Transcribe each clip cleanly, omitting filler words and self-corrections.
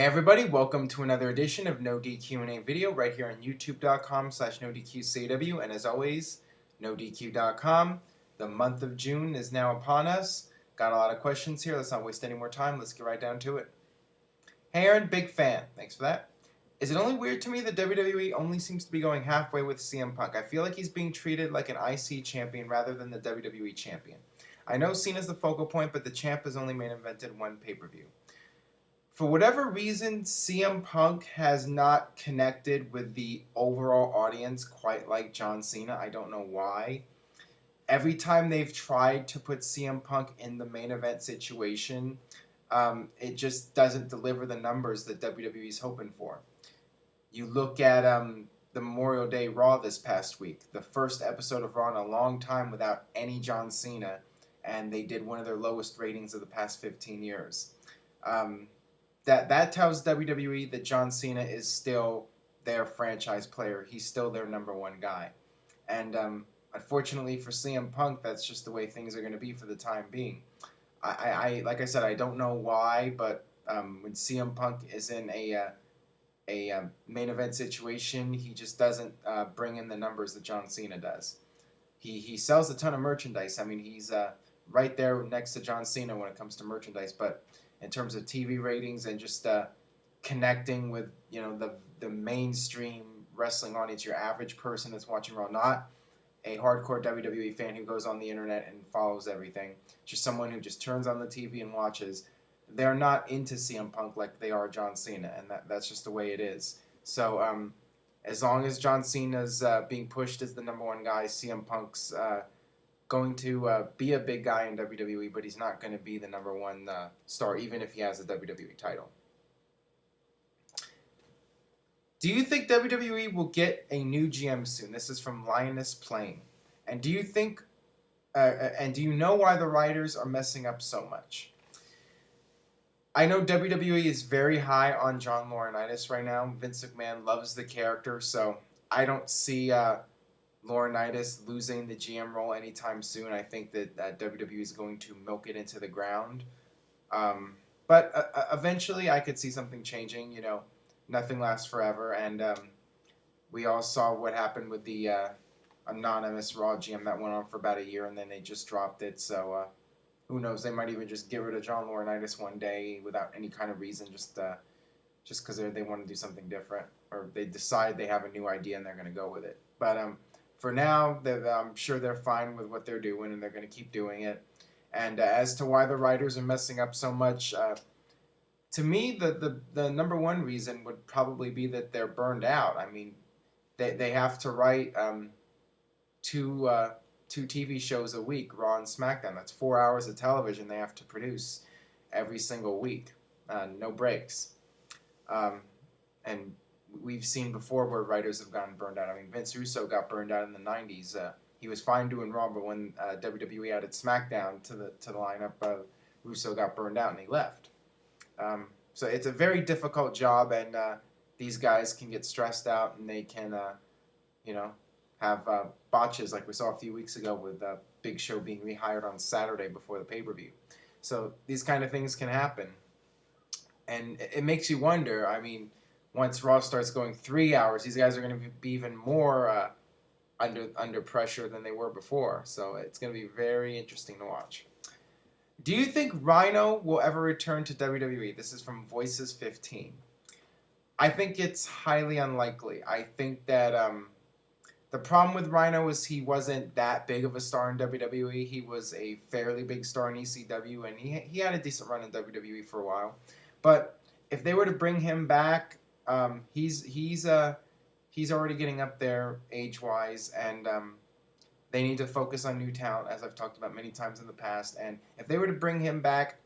Hey everybody, welcome to another edition of NoDQ&A video right here on youtube.com/NoDQCW, and as always, NoDQ.com. The month of June is now upon us. Got a lot of questions here. Let's not waste any more time. Let's get right down to it. Hey Aaron, big fan. Thanks for that. Is it only weird to me that WWE only seems to be going halfway with CM Punk? I feel like he's being treated like an IC champion rather than the WWE champion. I know Cena's the focal point, but the champ has only main evented one pay-per-view. For whatever reason, CM Punk has not connected with the overall audience quite like John Cena. I don't know why. Every time they've tried to put CM Punk in the main event situation, it just doesn't deliver the numbers that WWE is hoping for. You look at the Memorial Day Raw this past week, the first episode of Raw in a long time without any John Cena, and they did one of their lowest ratings of the past 15 years. That tells WWE that John Cena is still their franchise player. He's still their number one guy. And unfortunately for CM Punk, that's just the way things are going to be for the time being. I like I said, I don't know why, but when CM Punk is in a main event situation, he just doesn't bring in the numbers that John Cena does. He sells a ton of merchandise. I mean, he's right there next to John Cena when it comes to merchandise, but in terms of TV ratings and just connecting with the mainstream wrestling audience, your average person that's watching Raw, not a hardcore WWE fan who goes on the internet and follows everything, just someone who just turns on the TV and watches. They're not into CM Punk like they are John Cena, and that's just the way it is. So as long as John Cena's being pushed as the number one guy, CM Punk's going to be a big guy in WWE, but he's not going to be the number one star, even if he has a WWE title. Do you think WWE will get a new GM soon? This is from Lioness Plain. And do you think, and do you know why the writers are messing up so much? I know WWE is very high on John Laurinaitis right now. Vince McMahon loves the character, so I don't see Laurinaitis losing the GM role anytime soon. I think that WWE is going to milk it into the ground. But eventually I could see something changing. You know, nothing lasts forever. And we all saw what happened with the anonymous Raw GM that went on for about a year, and then they just dropped it. So who knows? They might even just get rid of John Laurinaitis one day without any kind of reason, just because they want to do something different, or they decide they have a new idea and they're going to go with it. But for now, I'm sure they're fine with what they're doing, and they're going to keep doing it. And as to why the writers are messing up so much, to me, the number one reason would probably be that they're burned out. I mean, they have to write two TV shows a week, Raw and SmackDown. That's 4 hours of television they have to produce every single week, no breaks. And we've seen before where writers have gotten burned out. I mean, Vince Russo got burned out in the 90s. He was fine doing Raw, but when WWE added SmackDown to the lineup, Russo got burned out and he left. So it's a very difficult job, and these guys can get stressed out, and they can, have botches like we saw a few weeks ago with Big Show being rehired on Saturday before the pay-per-view. So these kind of things can happen, and it makes you wonder. I mean, once Raw starts going 3 hours, these guys are going to be even more under pressure than they were before. So it's going to be very interesting to watch. Do you think Rhino will ever return to WWE? This is from Voices15. I think it's highly unlikely. I think that the problem with Rhino is he wasn't that big of a star in WWE. He was a fairly big star in ECW, and he had a decent run in WWE for a while. But if they were to bring him back, he's already getting up there age-wise, and they need to focus on new talent, as I've talked about many times in the past. And if they were to bring him back,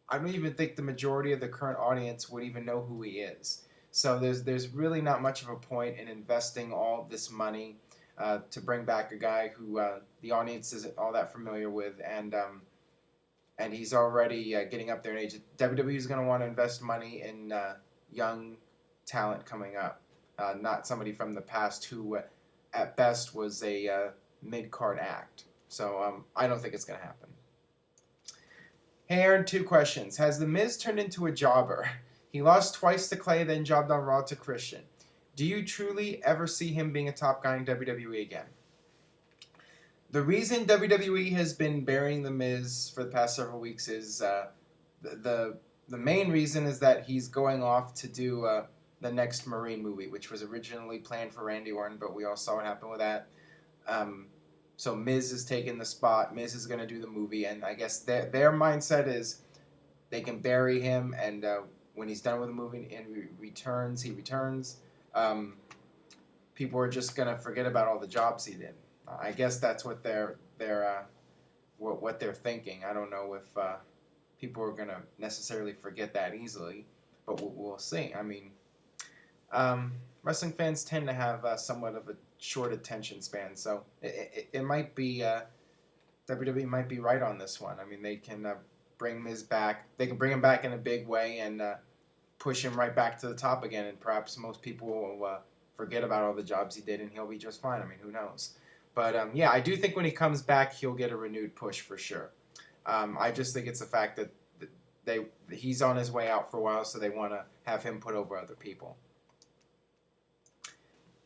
I don't even think the majority of the current audience would even know who he is. So there's really not much of a point in investing all this money to bring back a guy who the audience isn't all that familiar with, and he's already getting up there in age. WWE is going to want to invest money in young talent coming up, not somebody from the past who at best was a mid-card act. So I don't think it's going to happen. Hey Aaron, 2 questions. Has The Miz turned into a jobber? He lost twice to Clay, then jobbed on Raw to Christian. Do you truly ever see him being a top guy in WWE again? The reason WWE has been burying The Miz for the past several weeks is the the main reason is that he's going off to do the next Marine movie, which was originally planned for Randy Orton, but we all saw what happened with that. So Miz is taking the spot. Miz is going to do the movie, and I guess their mindset is they can bury him, and when he's done with the movie and he returns. People are just going to forget about all the jobs he did. I guess that's what what they're thinking. I don't know if people are going to necessarily forget that easily, but we'll see. I mean, wrestling fans tend to have somewhat of a short attention span, so it might be WWE might be right on this one. I mean, they can bring Miz back. They can bring him back in a big way and push him right back to the top again, and perhaps most people will forget about all the jobs he did, and he'll be just fine. I mean, who knows? But yeah, I do think when he comes back, he'll get a renewed push for sure. I just think it's the fact that he's on his way out for a while, so they want to have him put over other people.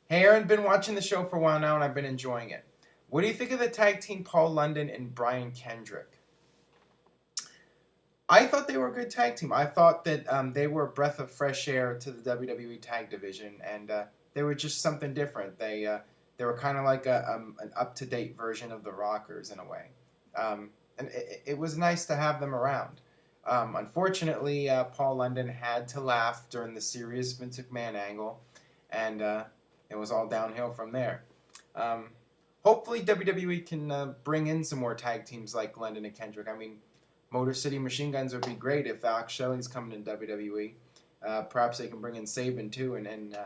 Hey, Aaron, been watching the show for a while now, and I've been enjoying it. What do you think of the tag team Paul London and Brian Kendrick? I thought they were a good tag team. I thought that they were a breath of fresh air to the WWE tag division, and they were just something different. They were kind of like an up-to-date version of the Rockers in a way. And it was nice to have them around. Unfortunately, Paul London had to laugh during the serious Vince McMahon angle, and it was all downhill from there. Hopefully, WWE can bring in some more tag teams like London and Kendrick. I mean, Motor City Machine Guns would be great if Alex Shelley's coming in WWE. Perhaps they can bring in Sabin too, and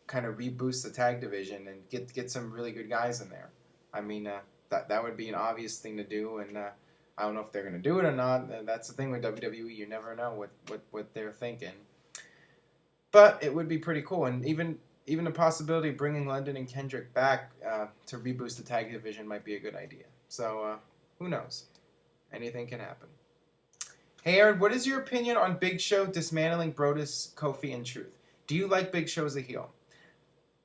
kind of reboost the tag division and get some really good guys in there. I mean, that would be an obvious thing to do, and I don't know if they're going to do it or not. That's the thing with WWE; you never know what they're thinking. But it would be pretty cool, and even the possibility of bringing London and Kendrick back to reboost the tag division might be a good idea. So who knows? Anything can happen. Hey, Aaron, what is your opinion on Big Show dismantling Brodus, Kofi, and Truth? Do you like Big Show as a heel?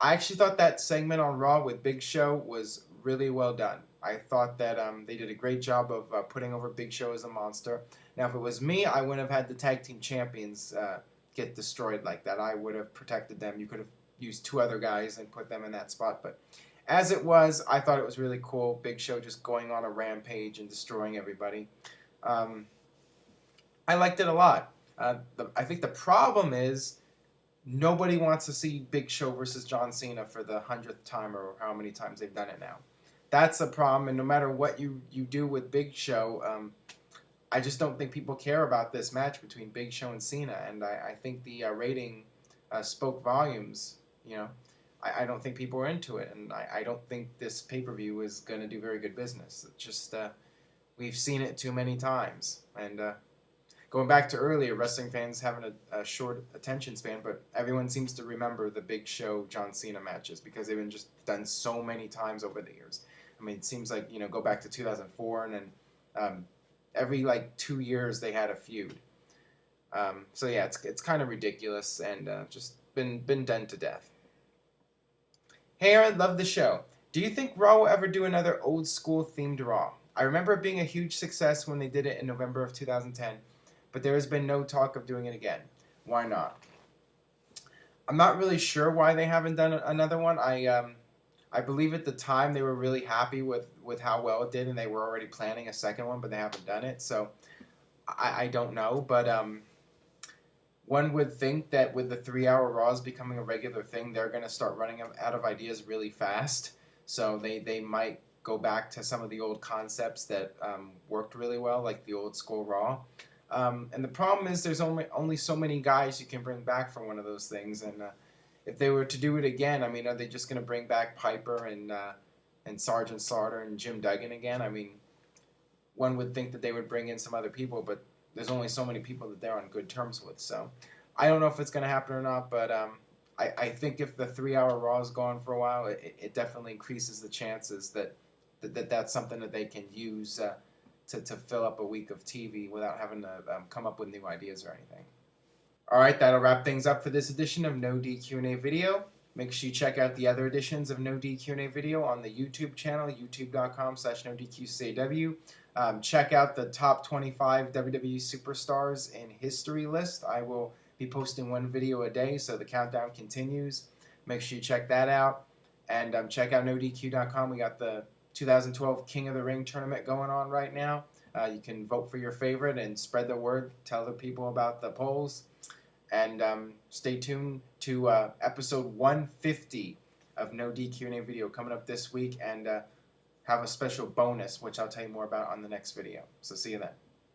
I actually thought that segment on Raw with Big Show was really well done. I thought that they did a great job of putting over Big Show as a monster. Now, if it was me, I wouldn't have had the tag team champions get destroyed like that. I would have protected them. You could have used two other guys and put them in that spot. But as it was, I thought it was really cool. Big Show just going on a rampage and destroying everybody. I liked it a lot. I think the problem is nobody wants to see Big Show versus John Cena for the 100th time or how many times they've done it now. That's the problem, and no matter what you do with Big Show, I just don't think people care about this match between Big Show and Cena, and I think the rating spoke volumes. You know, I don't think people are into it, and I don't think this pay-per-view is going to do very good business. It's just we've seen it too many times, and going back to earlier, wrestling fans having a short attention span, but everyone seems to remember the Big Show John Cena matches because they've been just done so many times over the years. I mean, it seems like, go back to 2004, and then every 2 years they had a feud. So yeah, it's kind of ridiculous and just been done to death. Hey Aaron, love the show. Do you think Raw will ever do another old school themed Raw? I remember it being a huge success when they did it in November of 2010, but there has been no talk of doing it again. Why not? I'm not really sure why they haven't done another one. I believe at the time they were really happy with how well it did, and they were already planning a second one, but they haven't done it. So I don't know, but one would think that with the 3-hour Raws becoming a regular thing, they're going to start running out of ideas really fast. So they might go back to some of the old concepts that worked really well, like the old school Raw. And the problem is there's only so many guys you can bring back from one of those things, and if they were to do it again, I mean, are they just going to bring back Piper and Sergeant Slaughter and Jim Duggan again? I mean, one would think that they would bring in some other people, but there's only so many people that they're on good terms with. So I don't know if it's going to happen or not, but I think if the 3-hour Raw is gone for a while, it definitely increases the chances that's something that they can use to fill up a week of TV without having to come up with new ideas or anything. All right, that'll wrap things up for this edition of No DQ&A Video. Make sure you check out the other editions of No DQ&A Video on the YouTube channel, youtube.com/NoDQ&AW. Check out the top 25 WWE superstars in history list. I will be posting one video a day, so the countdown continues. Make sure you check that out. And check out NoDQ.com. We got the 2012 King of the Ring tournament going on right now. You can vote for your favorite and spread the word. Tell the people about the polls. And stay tuned to episode 150 of No DQ&A Video coming up this week, and have a special bonus, which I'll tell you more about on the next video. So see you then.